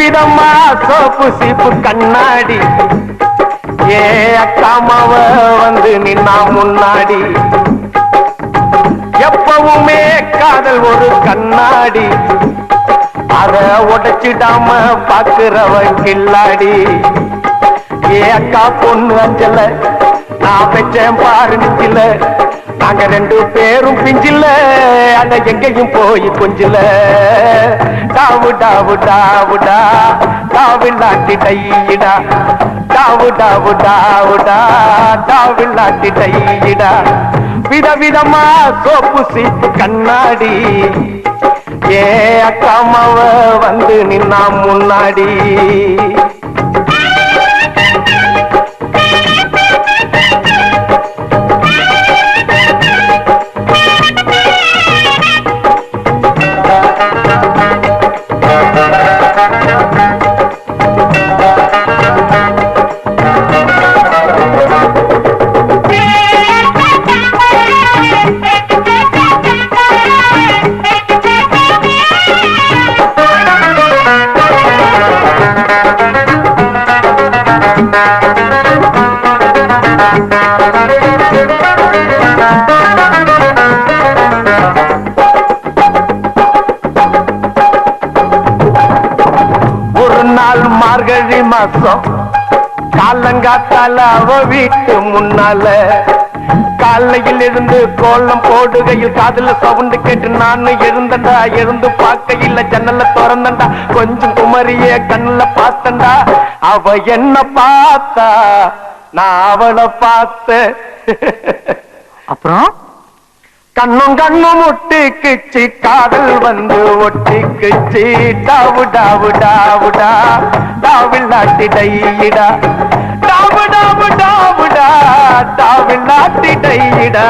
விதமா சோப்பு சீப்பு கண்ணாடி ஏ அக்காமாவ வந்து நின்னா முன்னாடி எப்பவுமே காதல் ஒரு கண்ணாடி அத உடைச்சிடாம பாக்குறவன் கில்லாடி ஏ அக்கா பொண்ணு அஞ்சல நான் பெற்றேன் பாரு நிக்கல நாங்க ரெண்டு பேரும் பிஞ்சில அங்க எங்கேயும் போய் கொஞ்சில டாவு டாவு டாவுடா டாவில்லாட்டி டையிடா டாவு டாவு டாவுடா டாவில்லாட்டி டையிடா விதவிதமா சோப்பு சீப்பு கண்ணாடி ஏ அக்காமாவ வந்து நின்னா முன்னாடி மார்கழி மாசம் காலங்காத்தால அவ வீட்டு முன்னால காலையில் இருந்து கோலம் போடுகையில் காதுல சவுண்டு கேட்டு நானு எழுந்தண்டா எழுந்து பார்க்கையில் ஜன்னல திறந்தண்டா கொஞ்சம் குமரிய கண்ணுல பார்த்தண்டா அவ என்ன பார்த்தா நான் அவளை பார்த்த அப்புறம் கண்ணும் கண்ணும் ஒட்டிக்குச்சு காதல் வந்து ஒட்டிக்குச்சு டாவு டாவு டாவுடா டாவில்லாட்டி டையிடா டாவு டாவு டாவுடா டாவில்லாட்டி டையிடா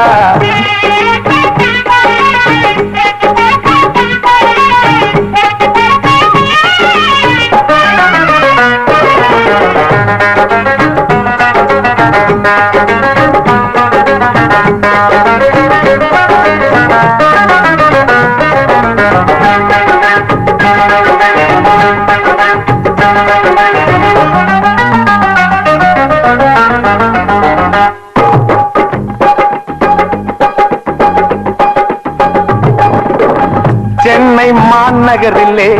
சென்னை மாநகரிலே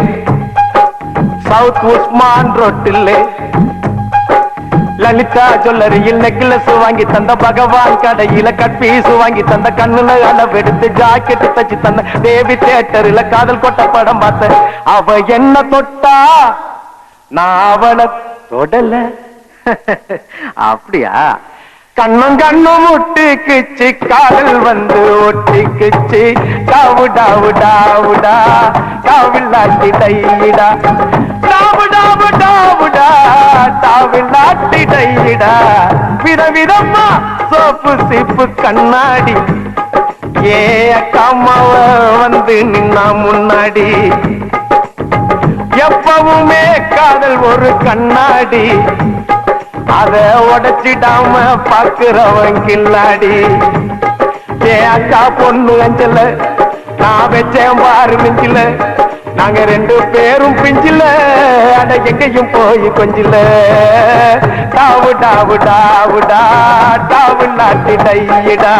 சவுத் உஸ்மான் ரோட்டிலே லலிதா ஜுவல்லரியில் நெக்லஸ் வாங்கி தந்த பகவான் கடையில கட்பீஸ் வாங்கி தந்த கண்ணுல அளவெடுத்து ஜாக்கெட் தச்சு தந்த தேவி தியேட்டரில காதல் கொட்ட படம் பார்த்த அவ என்ன தொட்டா நான் அவளை தொடல அப்படியா கண்ணும் கண்ணும் ஒட்டிக்குச்சு காதல் வந்து ஒட்டிக்குச்சு டாவு டாவு டாவுடா டாவில்லாட்டி டையிடா டாவு டாவு டாவுடா டாவில்லாட்டி டையிடா விதவிதமா சோப்பு சீப்பு கண்ணாடி ஏ அக்காமாவ வந்து நின்னா முன்னாடி எப்பவுமே காதல் ஒரு கண்ணாடி அத உடைச்சிடாம பாக்குறவன் கில்லாடி ஏ அக்கா பொண்ணு அஞ்சல நான் வச்சேன் பாரு மிஞ்சில நாங்க ரெண்டு பேரும் பிஞ்சில அட எங்கேயும் போய் கொஞ்சில டாவு டாவு டாவுடா டாவில்லாட்டி டையிடா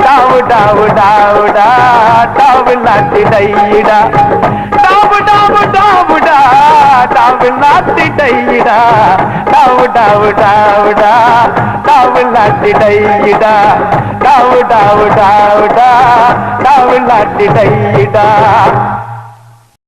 டாவு டாவு டாவுடா டாவில்லாட்டி டையிடா டாவு டாவு டாவுடா டாவில்லாட்டி டையிடா டாவு டாவு டாவுடா டாவில்லாட்டி டையிடா டாவு டாவு டாவுடா டாவில்லாட்டி டையிடா